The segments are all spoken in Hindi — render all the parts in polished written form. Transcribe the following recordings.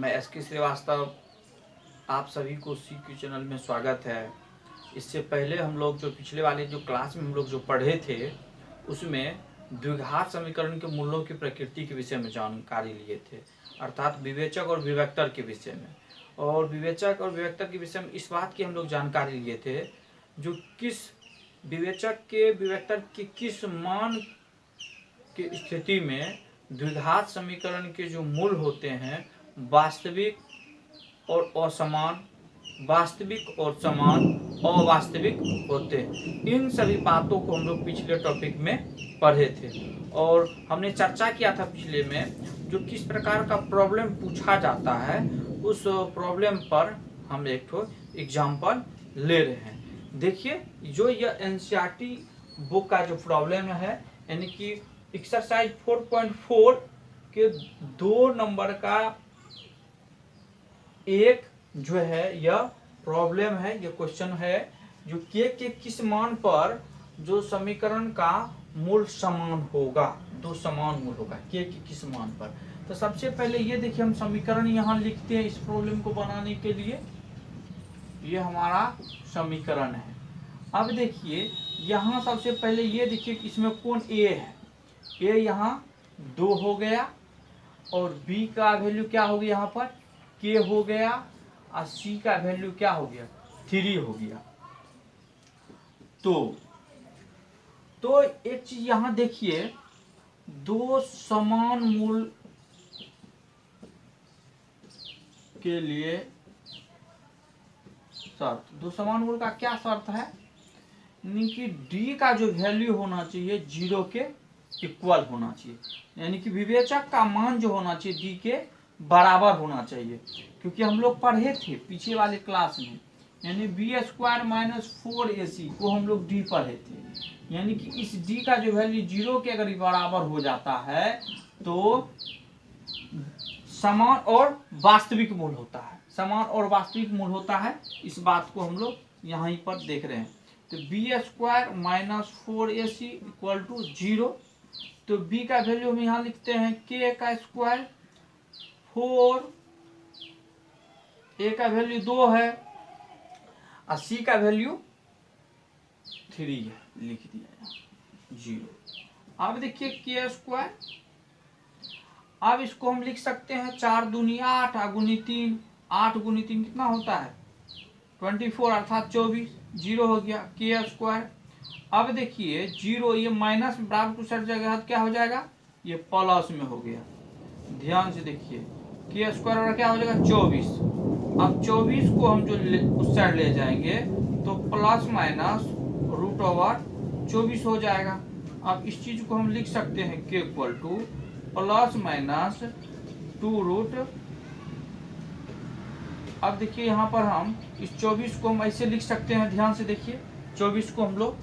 मैं एसके श्रीवास्तव, आप सभी को सीक्यू चैनल में स्वागत है। इससे पहले हम लोग जो पिछले वाले जो क्लास में हम लोग जो पढ़े थे उसमें द्विघात समीकरण के मूलों की प्रकृति के विषय में जानकारी लिए थे, अर्थात विवेचक और विवेक्तर के विषय में। और विवेचक और विवेक्तर के विषय में इस बात की हम लोग जानकारी लिए थे जो किस विवेचक के विवेक्तर के किस मान की स्थिति में द्विघात समीकरण के जो मूल होते हैं वास्तविक और असमान, वास्तविक और समान, अवास्तविक होते हैं। इन सभी बातों को हम लोग पिछले टॉपिक में पढ़े थे और हमने चर्चा किया था पिछले में जो किस प्रकार का प्रॉब्लम पूछा जाता है उस प्रॉब्लम पर हम एक तो एग्जाम्पल ले रहे हैं। देखिए जो यह एनसीईआरटी बुक का जो प्रॉब्लम है यानी कि एक्सरसाइज 4.4 के 2 नंबर का एक जो है यह प्रॉब्लम है, यह क्वेश्चन है जो के किस मान पर जो समीकरण का मूल समान होगा, दो समान मूल होगा के किस मान पर। तो सबसे पहले ये देखिए हम समीकरण यहाँ लिखते हैं इस प्रॉब्लम को बनाने के लिए। ये हमारा समीकरण है। अब देखिए यहाँ सबसे पहले ये देखिए इसमें कौन ए है, ए यहाँ 2 हो गया और बी का वैल्यू क्या हो गया यहाँ पर के हो गया और सी का वैल्यू क्या हो गया 3 हो गया। तो एक चीज यहाँ देखिए दो समान मूल के लिए शर्त, दो समान मूल का क्या शर्त है यानी कि डी का जो वैल्यू होना चाहिए 0 के इक्वल होना चाहिए, यानी कि विवेचक का मान जो होना चाहिए डी के बराबर होना चाहिए। क्योंकि हम लोग पढ़े थे पीछे वाले क्लास में यानी b² - 4ac को हम लोग डी पढ़े थे, यानी कि इस डी का जो वैल्यू 0 के अगर बराबर हो जाता है तो समान और वास्तविक मूल होता है, समान और वास्तविक मूल होता है। इस बात को हम लोग यहाँ पर देख रहे हैं। तो b² - 4ac = 0। तो b का वैल्यू हम यहाँ लिखते हैं k का स्क्वायर 4, a का वैल्यू 2 है और c का वैल्यू 3 है, लिख दिया 0। अब देखिए k², अब इसको हम लिख सकते हैं 4 दूनी 8 गुनी 3, 8 गुनी 3 कितना होता है 24 अर्थात 24, 0 हो गया k²। अब देखिए 0 ये माइनस बराबर टू साइड जगह क्या हो जाएगा ये प्लस में हो गया। ध्यान से देखिए k² और क्या हो जाएगा 24। अब 24 को हम जो उस साइड ले जाएंगे तो प्लस माइनस √24 हो जाएगा। अब इस चीज को हम लिख सकते हैं k = प्लस माइनस 2√। अब देखिए यहाँ पर हम इस 24 को हम ऐसे लिख सकते हैं, ध्यान से देखिए 24 को हम लोग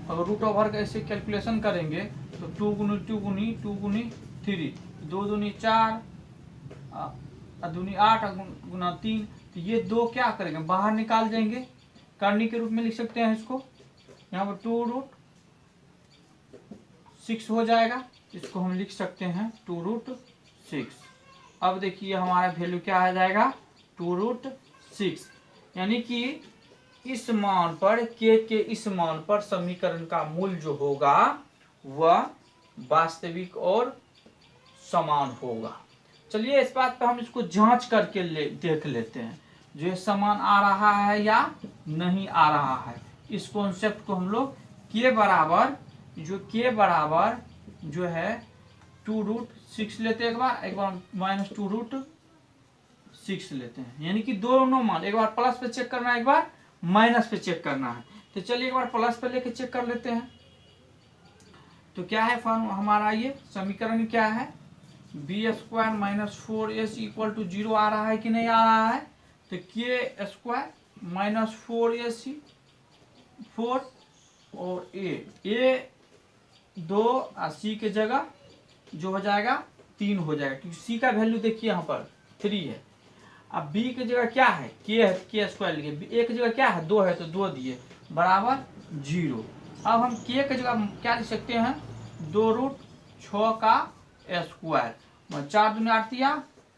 अगर √का ऐसे कैलकुलेशन करेंगे तो 2 गुनी 3, 2 दूनी 4 दूनी 8 गुना 3, तो ये 2 क्या करेंगे बाहर निकाल जाएंगे, करनी के रूप में लिख सकते हैं इसको। यहाँ पर 2√6 हो जाएगा, इसको हम लिख सकते हैं 2√6। अब देखिए हमारा वैल्यू क्या आ जाएगा 2√6, यानी कि इस मान पर के इस मान पर समीकरण का मूल जो होगा वह वास्तविक और समान होगा। चलिए इस बात पर हम इसको जांच करके देख लेते हैं जो ये समान आ रहा है या नहीं आ रहा है। इस कॉन्सेप्ट को हम लोग के बराबर जो है 2√6 लेते हैं, एक बार माइनस 2√6 लेते हैं, यानी कि दोनों मान एक बार प्लस पे चेक करना है एक बार माइनस पे चेक करना है। तो चलिए एक बार प्लस पे लेके चेक कर लेते हैं। तो क्या है हमारा ये समीकरण क्या है b² - 4ac = 0 आ रहा है कि नहीं आ रहा है। तो k² - 4ac 4 और a 2 और c के जगह जो हो जाएगा 3 हो जाएगा क्योंकि c का वैल्यू देखिए यहाँ पर 3 है। अब b की जगह क्या है k है, k² लिखे, a की जगह क्या है 2 है तो 2 दिए बराबर 0। अब हम k की जगह क्या लिख सकते हैं 2√6 का स्क्वायर 4 दूनी 8 या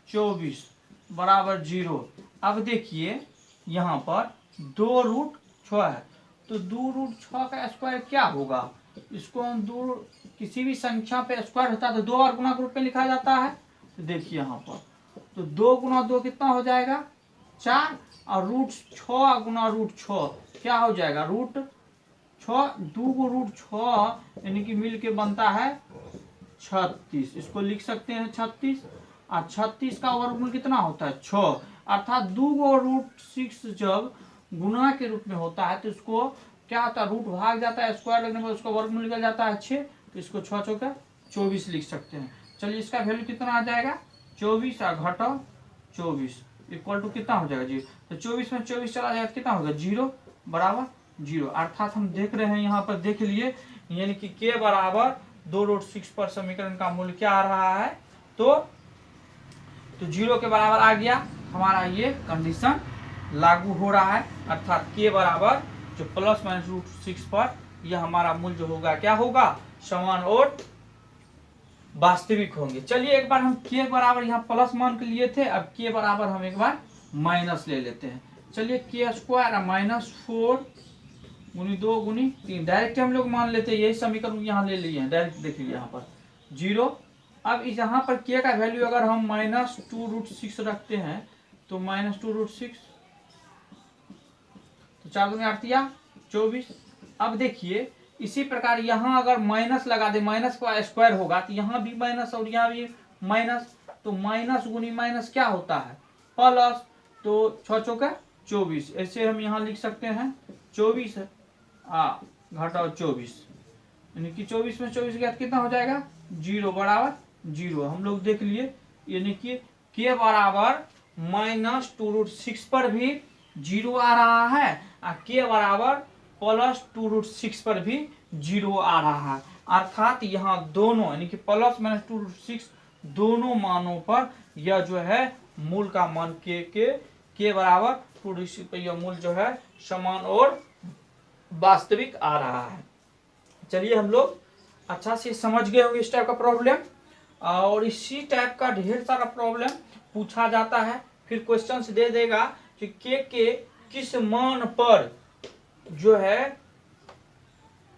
24 बराबर 0। अब देखिए यहाँ पर 2√6 है, तो 2√6 का स्क्वायर क्या होगा? इसको हम किसी भी संख्या पे स्क्वायर होता है तो 2 बार गुणा के रूप में लिखा जाता है। तो देखिए यहाँ पर तो 2 गुना 2 कितना हो जाएगा? 4, और √6 गुना √6 क्या हो जाएगा? √6, 2 को √6 यानी कि मिल के बनता है 36। इसको लिख सकते हैं 36, और 36 का वर्गमूल कितना होता है? 6, अर्थात 2 को √6 जब गुना के रूप में होता है तो इसको क्या होता है? रूट भाग जाता है, स्क्वायर लगने पर उसका वर्गमूल निकल जाता है 6, तो इसको 6 चौका 24 लिख सकते हैं। चलिए इसका वैल्यू कितना आ जाएगा? 24 और घटाओ 24 इक्वल टू कितना हो जाएगा? 0। तो 24 में 24 चला जाएगा कितना होगा? 0 बराबर 0। अर्थात हम देख रहे हैं यहाँ पर, देख लिए, यानी कि k बराबर 2√6 पर समीकरण का मूल्य क्या आ रहा है? तो 0 के बराबर आ गया। हमारा ये कंडीशन लागू हो रहा है, अर्थात k बराबर जो प्लस माइनस √6 पर यह हमारा मूल्य जो होगा क्या होगा? समान और वास्तविक होंगे। चलिए एक बार हम k बराबर यहाँ प्लस मान के लिए थे, अब k बराबर हम एक बार माइनस ले लेते हैं। चलिए k स्क्वायर -4 गुनी 2 गुनी 3 डायरेक्ट हम लोग मान लेते हैं, यही समीकरण यहाँ ले लिए हैं डायरेक्ट। देखिए यहाँ पर 0। अब इस यहाँ पर k का वैल्यू अगर हम -2√6 रखते हैं तो -2√6, तो 4 दूनी 8 या 24। अब देखिए इसी प्रकार यहाँ अगर माइनस लगा दे, माइनस का स्क्वायर होगा तो यहाँ भी माइनस और यहाँ भी माइनस, तो माइनस गुनी माइनस क्या होता है? प्लस। तो 6 चौका 24, ऐसे हम यहाँ लिख सकते हैं 24 घटाओ 24, यानी कि 24 में 24 गया कितना हो जाएगा? 0 बराबर 0। हम लोग देख लिए, यानी कि k बराबर -2√6 पर भी 0 आ रहा है और k बराबर +2√6 पर भी 0 आ रहा है। अर्थात यहाँ दोनों यानी कि प्लस माइनस 2√6 दोनों मानों पर यह जो है मूल का मान k बराबर 2√6 पर यह मूल जो है समान और वास्तविक आ रहा है। चलिए हम लोग अच्छा से समझ गए होंगे इस टाइप का प्रॉब्लम, और इसी टाइप का ढेर सारा प्रॉब्लम पूछा जाता है। फिर क्वेश्चंस दे देगा कि के किस मान पर जो है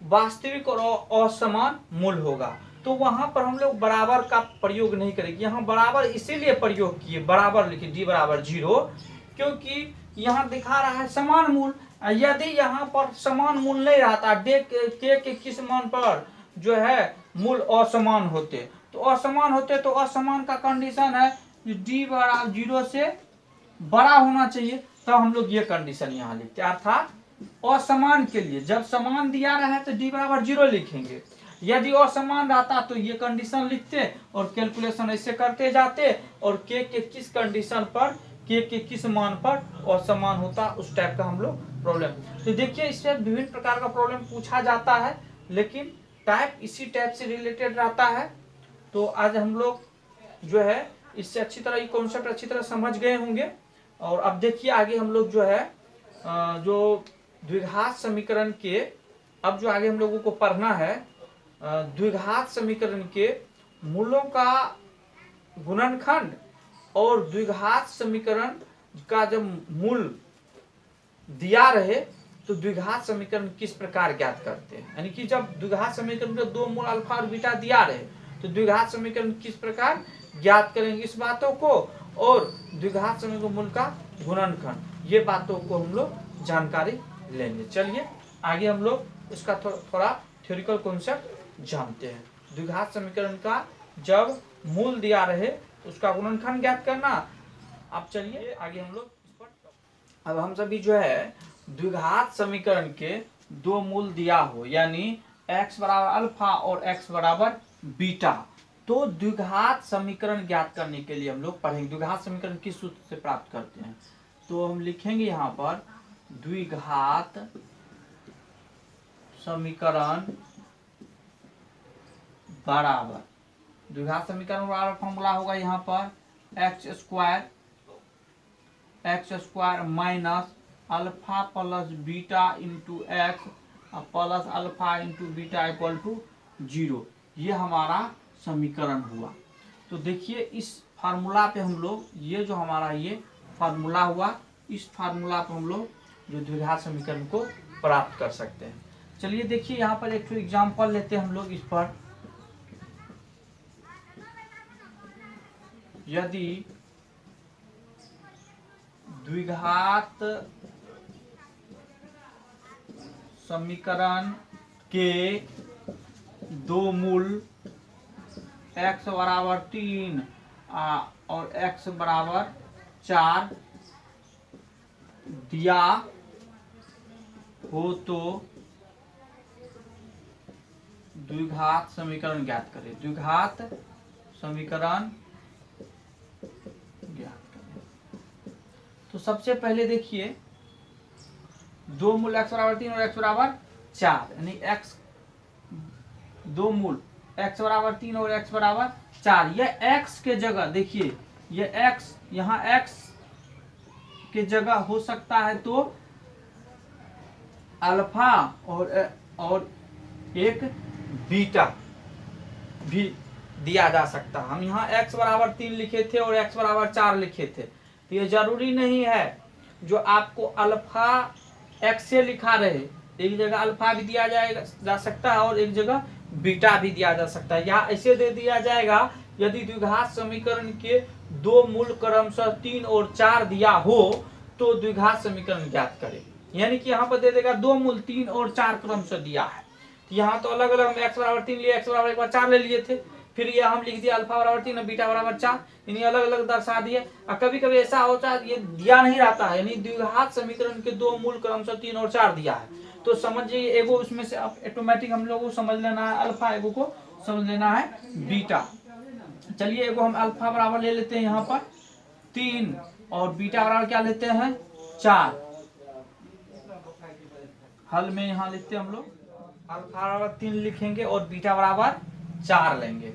वास्तविक और असमान मूल होगा, तो वहां पर हम लोग बराबर का प्रयोग नहीं करेंगे। यहाँ बराबर इसीलिए प्रयोग किए, बराबर लिखे d बराबर 0, क्योंकि यहाँ दिखा रहा है समान मूल। यदि यहाँ पर समान मूल नहीं रहता, के किस मान पर जो है मूल असमान होते, तो असमान होते तो असमान का कंडीशन है d बराबर 0 से बड़ा होना चाहिए, तो हम लोग ये कंडीशन यहाँ लिखते हैं। अर्थात असमान के लिए जब समान दिया रहा है तो d बराबर 0 लिखेंगे, यदि असमान रहता तो ये कंडीशन लिखते और कैलकुलेशन ऐसे करते जाते, और के किस कंडीशन पर के किस मान पर असमान होता, उस टाइप का हम लोग प्रॉब्लम। तो देखिए इससे विभिन्न प्रकार का प्रॉब्लम पूछा जाता है, लेकिन टाइप इसी टाइप से रिलेटेड रहता है। तो आज हम लोग जो है इससे अच्छी तरह ये कॉन्सेप्ट अच्छी तरह समझ गए होंगे। और अब देखिए आगे हम लोग जो है जो द्विघात समीकरण के, अब जो आगे हम लोगों को पढ़ना है द्विघात समीकरण के मूलों का गुणनखंड और द्विघात समीकरण का जब मूल दिया रहे तो द्विघात समीकरण किस प्रकार ज्ञात करते हैं। यानी कि जब द्विघात समीकरण के दो मूल अल्फा और बीटा दिया रहे तो द्विघात समीकरण किस प्रकार ज्ञात करेंगे इस बातों को, और द्विघात समीकरण मूल का गुणनखंड, ये बातों को हम लोग जानकारी लेंगे। चलिए आगे हम लोग इसका थोड़ा थ्योरिकल कॉन्सेप्ट जानते हैं। द्विघात समीकरण का जब मूल दिया रहे उसका गुणनखंड ज्ञात करना। अब चलिए आगे हम लोग इस पर, अब हम सभी जो है द्विघात समीकरण के दो मूल दिया हो, यानी x बराबर अल्फा और x बराबर बीटा, तो द्विघात समीकरण ज्ञात करने के लिए हम लोग पढ़ेंगे द्विघात समीकरण किस सूत्र से प्राप्त करते हैं। तो हम लिखेंगे यहाँ पर द्विघात समीकरण बराबर, द्विघात समीकरण बराबर फॉर्मूला होगा यहाँ पर X square minus alpha plus beta into X plus alpha into beta equal to 0। ये हमारा समीकरण हुआ। तो तो देखिए इस फार्मूला पे हम लोग ये जो हमारा ये फार्मूला हुआ, इस फार्मूला पे हम लोग जो द्विघात समीकरण को प्राप्त कर सकते हैं। चलिए देखिए यहाँ पर एक एग्जाम्पल लेते हैं हम लोग इस पर। यदि द्विघात समीकरण के दो मूल x बराबर 3 और x बराबर 4 दिया हो तो द्विघात समीकरण ज्ञात करें। द्विघात समीकरण ज्ञात करें। तो सबसे पहले देखिए दो मूल x बराबर 3 और x बराबर 4, यानी x दो मूल x बराबर 3 और x बराबर 4, यह x के जगह देखिए, ये x यहाँ x के जगह हो सकता है तो अल्फा और एक बीटा भी दिया जा सकता है। हम यहाँ x बराबर 3 लिखे थे और x बराबर 4 लिखे थे, तो ये जरूरी नहीं है जो आपको अल्फा x से लिखा रहे, एक जगह अल्फा भी दिया जा सकता है और एक जगह बीटा भी दिया जा सकता है। यहाँ ऐसे दे दिया जाएगा, यदि द्विघात समीकरण के दो मूल क्रमशः 3 और 4 दिया हो तो द्विघात समीकरण ज्ञात करें। यानी कि यहाँ पर दे देगा दो मूल 3 और 4 क्रमशः दिया है, तो यहाँ तो अलग अलग हम x बराबर 3 लिए, x बराबर 1 बार 4 ले लिए थे, फिर ये हम लिख दिया अल्फा बराबर 3 और बीटा बराबर 4, यानी अलग अलग दर्शा दिए। और कभी कभी ऐसा होता है ये दिया नहीं रहता है, यानी द्विघात समीकरण के दो मूल क्रमशः 3 और 4 दिया है, तो समझिए एगो उसमें से ऑटोमेटिक हम लोग को समझ लेना है अल्फा, एगो को समझ लेना है बीटा। चलिए एगो हम अल्फा बराबर ले लेते हैं यहाँ पर 3 और बीटा बराबर क्या लेते हैं 4। हल में यहाँ लिखते हैं हम लोग अल्फा बराबर 3 लिखेंगे और बीटा बराबर 4 लेंगे।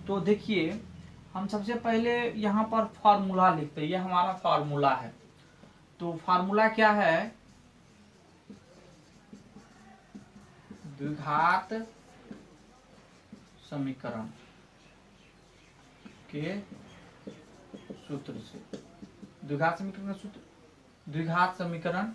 तो देखिए हम सबसे पहले यहाँ पर फॉर्मूला लिखते हैं, ये हमारा फॉर्मूला है। तो फॉर्मूला क्या है, द्विघात समीकरण के सूत्र से, द्विघात समीकरण का सूत्र, द्विघात समीकरण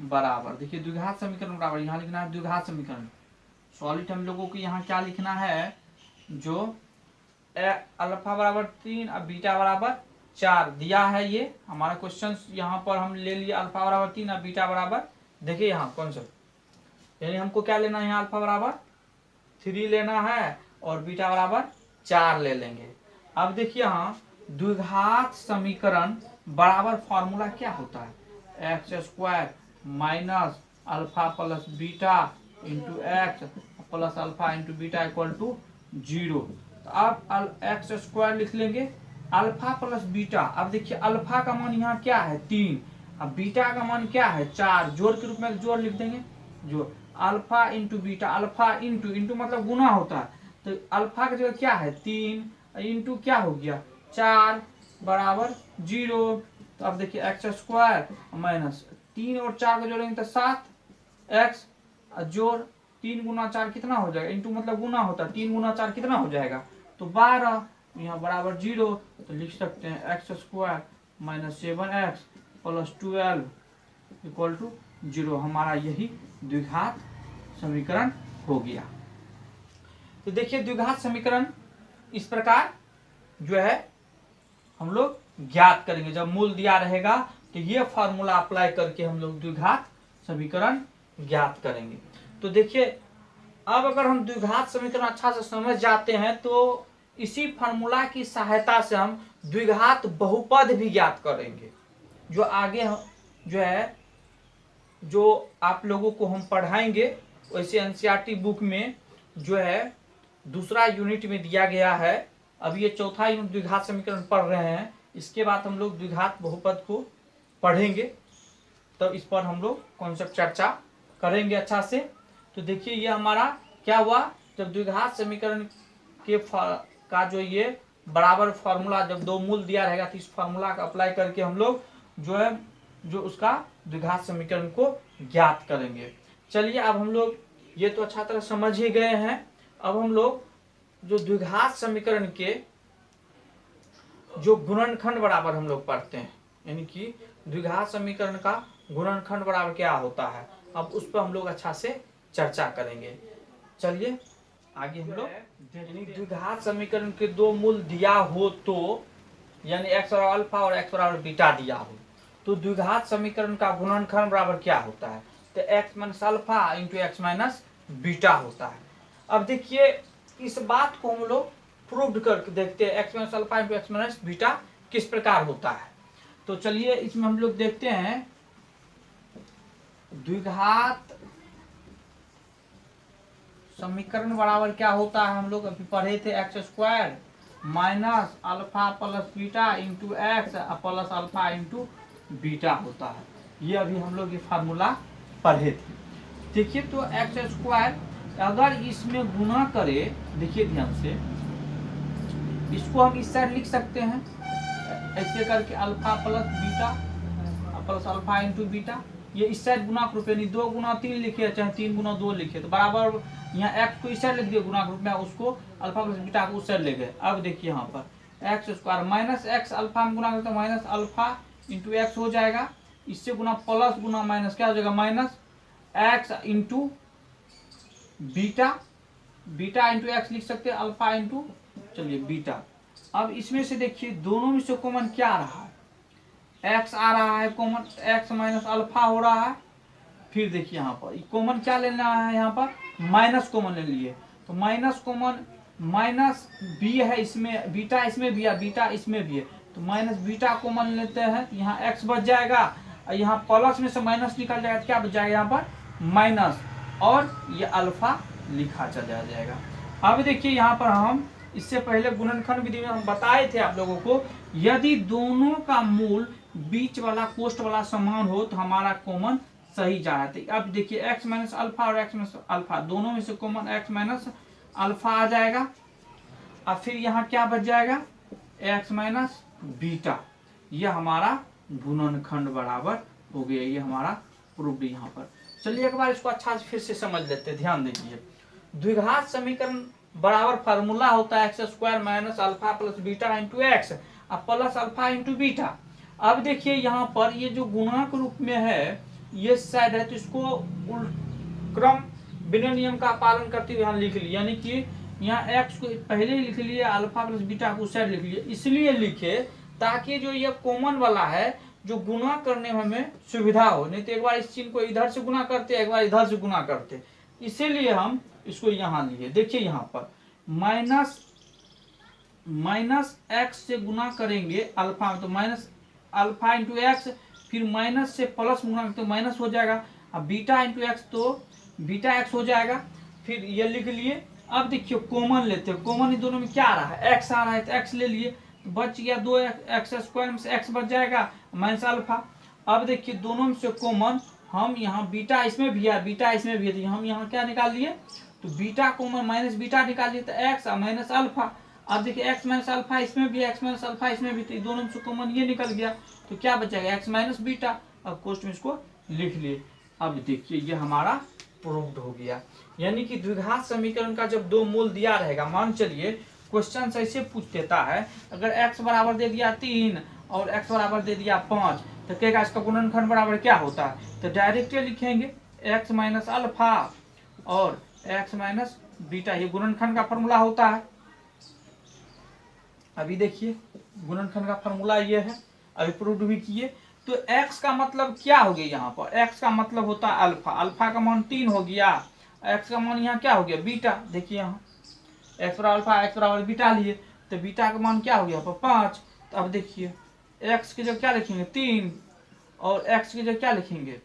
बराबर, देखिए द्विघात समीकरण बराबर, यहाँ लिखना है द्विघात समीकरण सॉलिड हम लोगों को यहाँ क्या लिखना है, जो अल्फा बराबर 3 और बीटा बराबर 4 दिया है। ये हमारा क्वेश्चन यहाँ पर हम ले लिया अल्फा बराबर 3 और बीटा बराबर, देखिए यहाँ कॉन्सेप्ट, यानी हमको क्या लेना है, यहाँ अल्फा बराबर 3 लेना है और बीटा बराबर 4 ले लेंगे। अब देखिए यहाँ द्विघात समीकरण बराबर फॉर्मूला क्या होता है, x² minus alpha plus beta into X plus alpha into beta equal to 0। तो अब x² लिख लेंगे अल्फा प्लस बीटा। अब देखिए अल्फा का मान यहाँ क्या है 3, अब बीटा का मान क्या है 4, जोड़ के रूप में जोड़ लिख देंगे, जो alpha into beta, alpha into मतलब गुना होता है, तो अल्फा की जगह क्या है 3 इंटू क्या हो गया 4 बराबर 0। तो अब देखिए x² माइनस 3 और 4 को जोड़ेंगे तो 7x, जोड़ 3 गुना 4 कितना हो जाएगा, इंटू मतलब गुना होता है, 3 गुना 4 कितना हो जाएगा तो 12, यहाँ बराबर 0। तो लिख सकते हैं x² minus 7x plus 12 equal to 0, हमारा यही द्विघात समीकरण हो गया। तो देखिए द्विघात समीकरण इस प्रकार जो है हम लोग ज्ञात करेंगे, जब मूल दिया रहेगा तो ये फॉर्मूला अप्लाई करके हम लोग द्विघात समीकरण ज्ञात करेंगे। तो देखिए अब अगर हम द्विघात समीकरण अच्छा से समझ जाते हैं तो इसी फॉर्मूला की सहायता से हम द्विघात बहुपद भी ज्ञात करेंगे, जो आगे जो है जो आप लोगों को हम पढ़ाएंगे। वैसे एनसीईआरटी बुक में जो है दूसरा यूनिट में दिया गया है, अभी ये चौथा यूनिट द्विघात समीकरण पढ़ रहे हैं, इसके बाद हम लोग द्विघात बहुपद को पढ़ेंगे, तो इस पर हम लोग कॉन्सेप्ट चर्चा करेंगे अच्छा से। तो देखिए ये हमारा क्या हुआ, जब द्विघात समीकरण के का जो ये बराबर फॉर्मूला, जब दो मूल दिया रहेगा तो इस फॉर्मूला का अप्लाई करके हम लोग जो है जो उसका द्विघात समीकरण को ज्ञात करेंगे। चलिए अब हम लोग ये तो अच्छा तरह समझ ही गए हैं। अब हम लोग जो द्विघात समीकरण के जो गुणनखंड बराबर हम लोग पढ़ते हैं, यानी कि द्विघात समीकरण का गुणनखंड बराबर क्या होता है, अब उस पर हम लोग अच्छा से चर्चा करेंगे। चलिए आगे हम लोग, यानी द्विघात समीकरण के दो मूल दिया हो तो, यानी x बराबर अल्फा और x बराबर बीटा दिया हो तो द्विघात समीकरण का गुणनखंड बराबर क्या होता है, तो x minus alpha into x minus beta होता है। अब देखिए इस बात को हम लोग प्रूव करके देखते हैं, x minus alpha into x minus beta किस प्रकार होता है। तो चलिए इसमें हम लोग देखते हैं द्विघात समीकरण बराबर क्या होता है, हम लोग अभी पढ़े थे x square minus alpha plus beta into X plus alpha into beta होता है। ये अभी हम लोग ये फार्मूला पढ़े थे। देखिए तो एक्स स्क्वायर अगर इसमें गुना करे, देखिए ध्यान से, इसको हम इस साइड लिख सकते हैं ऐसे करके alpha plus beta plus alpha into beta, ये इस साइड गुणा रूप यानी 2 गुना 3 लिखे चाहे 3 गुना 2 लिखे तो बराबर यहाँ x को इस साइड लिख दिए गुणा रूप में, उसको अल्फा प्लस बीटा को उस साइड ले गए। अब देखिए यहाँ पर X square minus x alpha में गुना करते हैं माइनस अल्फा इंटू एक्स हो जाएगा, इससे गुना प्लस गुना माइनस क्या हो जाएगा minus x into beta, beta into x लिख सकते हैं अल्फा इंटू चलिए बीटा। अब इसमें से देखिए दोनों में से कॉमन क्या आ रहा है, x आ रहा है कॉमन, x माइनस अल्फा हो रहा है। फिर देखिए यहाँ पर कॉमन क्या लेना है, यहाँ पर माइनस कॉमन ले लिए तो माइनस कॉमन माइनस बी है इसमें, बीटा इसमें भी है बीटा इसमें भी है तो माइनस बीटा कॉमन लेते हैं, यहाँ x बच जाएगा और यहाँ प्लस में से माइनस निकल जाएगा तो क्या बच जाएगा यहाँ पर माइनस, और ये अल्फा लिखा चला जाएगा। अब देखिए यहाँ पर हम इससे पहले गुणनखंड विधि में हम बताए थे आप लोगों को, यदि दोनों का मूल बीच वाला कोष्ठ वाला समान हो तो हमारा कॉमन सही जा रहा है। अब देखिए x माइनस अल्फा और x माइनस अल्फा दोनों में से कॉमन x माइनस अल्फा आ जाएगा। अब फिर यहाँ क्या बच जाएगा x माइनस बीटा, यह हमारा गुणनखंड बराबर हो गया, ये हमारा प्रूफ यहाँ पर। चलिए एक बार इसको अच्छा से फिर से समझ लेते हैं, ध्यान दीजिए। द्विघात समीकरण बराबर फार्मूला होता है x square minus alpha plus beta into X plus alpha into beta. अब देखिए यहाँ पर ये जो गुणक रूप में है ये साइड है तो इसको क्रम बिना नियम का पालन करते हुए यहाँ लिख लिया, यानी कि यहाँ x को पहले ही लिख लिए अल्फा प्लस बीटा को साइड लिख लिए, इसलिए लिखे ताकि जो ये कॉमन वाला है जो गुना करने में हमें सुविधा हो, नहीं तो एक बार इस चिन्ह को इधर से गुना करते एक बार इधर से गुना करते, इसीलिए हम इसको यहाँ लिए। देखिए यहाँ पर माइनस एक्स से गुना करेंगे अल्फा में तो माइनस अल्फा इंटू एक्स, फिर माइनस से प्लस गुना तो माइनस हो जाएगा, अब बीटा इंटू एक्स तो बीटा एक्स हो जाएगा, फिर ये लिख लिए। अब देखिए कॉमन लेते हैं, कॉमन इन दोनों में क्या आ रहा है एक्स आ रहा है तो एक्स ले लिए तो बच गया 2x स्क्वायर में से एक्स बच जाएगा माइनस अल्फा। अब देखिए दोनों में से कॉमन हम यहाँ बीटा इसमें भी है बीटा इसमें भी है तो हम यहाँ क्या निकाल लिए तो बीटा कॉमन माइनस बीटा निकाल लिए तो एक्स माइनस अल्फा। अब देखिए एक्स माइनस अल्फा इसमें भी है एक्स माइनस अल्फा इसमें भी, तो दोनों में से कॉमन ये निकल गया तो क्या बचेगा एक्स माइनस बीटा। अब कोष्ठ में इसको लिख लिए। अब देखिए ये हमारा प्रूव्ड हो गया, यानी कि द्विघात समीकरण का जब दो मूल दिया रहेगा, मान चलिए क्वेश्चन ऐसे पूछ देता है अगर x बराबर दे दिया 3 और x बराबर दे दिया 5 तो कहेगा इसका गुणनखंड बराबर क्या होता है, तो डायरेक्ट लिखेंगे x माइनस अल्फा और x माइनस बीटा, ये गुणनखंड का फॉर्मूला होता है। अभी देखिए गुणनखंड का फॉर्मूला ये है, अभी प्रूव भी किए। तो x का मतलब क्या हो गया, यहाँ पर x का मतलब होता है अल्फा, अल्फा का मान 3 हो गया, x का मान यहाँ क्या हो गया बीटा। देखिए यहाँ x बराबर अल्फा x बराबर बीटा लिए तो बीटा का मान क्या हो गया यहाँ पर 5। तो अब देखिए x की जगह क्या लिखेंगे 3 और x की जगह क्या लिखेंगे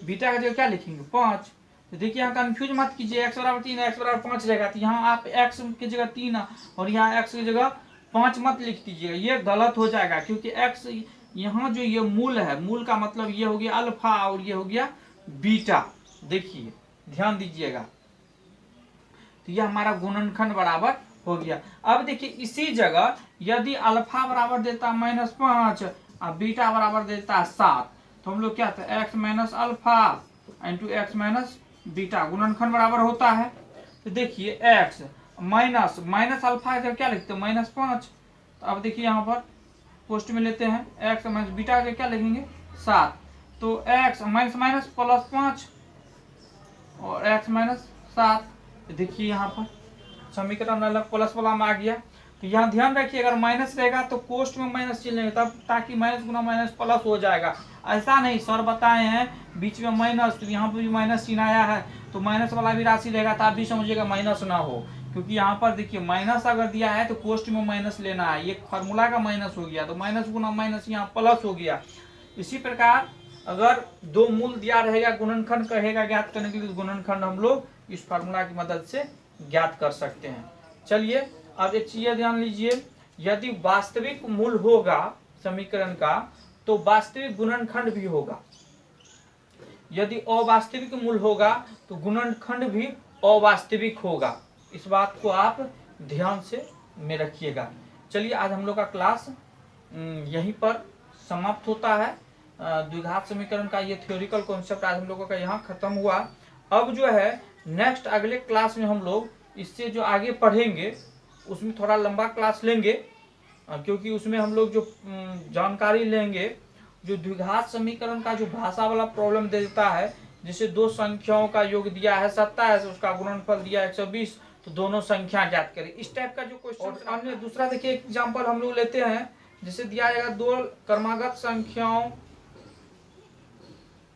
बीटा की जगह क्या लिखेंगे 5। तो देखिए यहाँ कंफ्यूज मत कीजिए, x बराबर 3 x बराबर 5 रहेगा तो यहाँ आप x की जगह 3 और यहाँ x की जगह 5 मत लिख दीजिएगा, ये गलत हो जाएगा क्योंकि x यहाँ जो ये मूल है, मूल का मतलब ये हो गया अल्फा और ये हो गया बीटा। देखिए ध्यान दीजिएगा, तो ये हमारा गुणनखंड बराबर हो गया। अब देखिए इसी जगह यदि अल्फा बराबर देता -5 अब बीटा बराबर देता है 7, तो हम लोग क्या था x minus alpha into x minus beta, गुणनखंड बराबर होता है। तो देखिए x माइनस माइनस अल्फा जब क्या लिखते हैं -5, तो अब देखिए यहाँ पर पोस्ट में लेते हैं x माइनस बीटा का क्या लिखेंगे 7, तो x माइनस माइनस प्लस 5 और x माइनस 7, देखिए यहाँ पर समीकरण अलग प्लस वाला में आ गया। तो यहाँ ध्यान रखिए अगर माइनस रहेगा तो कोष्ट में माइनस चिन्ह लेंगे तब, ताकि माइनस गुना माइनस प्लस हो जाएगा। ऐसा नहीं सर बताए हैं बीच में माइनस, तो यहाँ पर भी माइनस चिन्ह आया है तो माइनस वाला भी राशि रहेगा, तो आप भी समझिएगा माइनस ना हो, क्योंकि यहाँ पर देखिए माइनस अगर दिया है तो कोष्ट में माइनस लेना है, ये फार्मूला का माइनस हो गया, तो माइनस गुना माइनस यहाँ प्लस हो गया। इसी प्रकार अगर दो मूल दिया रहेगा गुणनखंड कहेगा ज्ञात करने के लिए, गुणनखंड हम लोग इस फार्मूला की मदद से ज्ञात कर सकते हैं। चलिए अब एक चीज ध्यान लीजिए, यदि वास्तविक मूल होगा समीकरण का तो वास्तविक गुणनखंड भी होगा, यदि अवास्तविक मूल होगा तो गुणनखंड भी अवास्तविक होगा। इस बात को आप ध्यान से में रखिएगा। चलिए आज हम लोग का क्लास यहीं पर समाप्त होता है। द्विघात समीकरण का ये थ्योरिकल कॉन्सेप्ट आज हम लोगों का यहाँ खत्म हुआ। अब जो है नेक्स्ट अगले क्लास में हम लोग इससे जो आगे पढ़ेंगे उसमें थोड़ा लंबा क्लास लेंगे, क्योंकि उसमें हम लोग जो जानकारी लेंगे जो द्विघात समीकरण का जो भाषा वाला प्रॉब्लम देता है, जैसे दो संख्याओं का योग दिया है 27, उसका गुणनफल दिया है 120, तो दोनों संख्या ज्ञात करें, इस टाइप का जो क्वेश्चन। और अन्य दूसरा देखिए एग्जाम्पल हम लोग लेते हैं, जैसे दिया जाएगा दो क्रमागत संख्याओं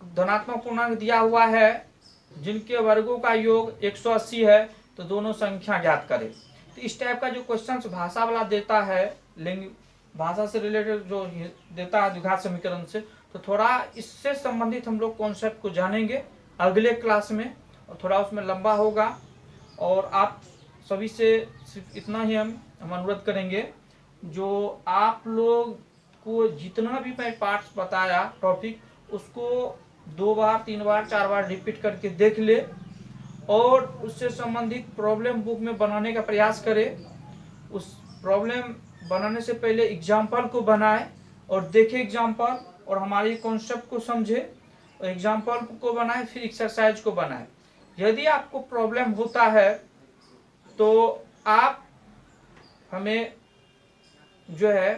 धनात्मक पूर्णांक दिया हुआ है जिनके वर्गों का योग 180 है, तो दोनों संख्या ज्ञात करें। तो इस टाइप का जो क्वेश्चन भाषा वाला देता है, भाषा से रिलेटेड जो देता है द्विघात समीकरण से, तो थोड़ा इससे संबंधित हम लोग कॉन्सेप्ट को जानेंगे अगले क्लास में, और थोड़ा उसमें लंबा होगा। और आप सभी से सिर्फ इतना ही हम अनुरोध करेंगे, जो आप लोग को जितना भी मैं पार्ट्स बताया टॉपिक, उसको 2 बार 3 बार 4 बार रिपीट करके देख ले और उससे संबंधित प्रॉब्लम बुक में बनाने का प्रयास करें। उस प्रॉब्लम बनाने से पहले एग्जाम्पल को बनाए और देखे एग्जाम्पल, और हमारे कॉन्सेप्ट को समझे और एग्जाम्पल को बनाए, फिर एक्सरसाइज को बनाए। यदि आपको प्रॉब्लम होता है तो आप हमें जो है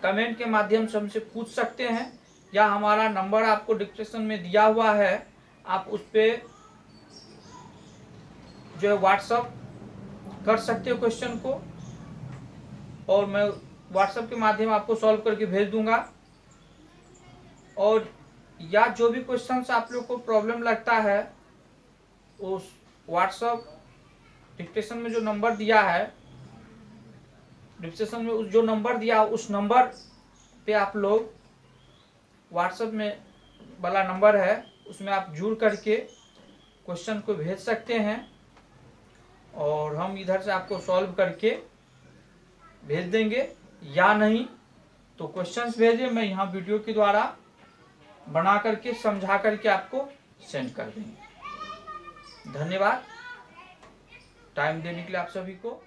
कमेंट के माध्यम से हमसे पूछ सकते हैं, या हमारा नंबर आपको डिस्क्रिप्शन में दिया हुआ है, आप उस पर जो है व्हाट्सअप कर सकते हो क्वेश्चन को, और मैं व्हाट्सएप के माध्यम आपको सॉल्व करके भेज दूंगा। और या जो भी क्वेश्चन आप लोग को प्रॉब्लम लगता है, उस व्हाट्सएप डिस्क्रिप्शन में जो नंबर दिया है, डिस्क्रिप्शन में जो नंबर दिया उस नंबर पे आप लोग व्हाट्सएप में वाला नंबर है उसमें आप जुड़ करके क्वेश्चन को भेज सकते हैं, और हम इधर से आपको सॉल्व करके भेज देंगे। या नहीं तो क्वेश्चंस भेजिए, मैं यहाँ वीडियो के द्वारा बना करके समझा करके आपको सेंड कर देंगे। धन्यवाद टाइम देने के लिए आप सभी को।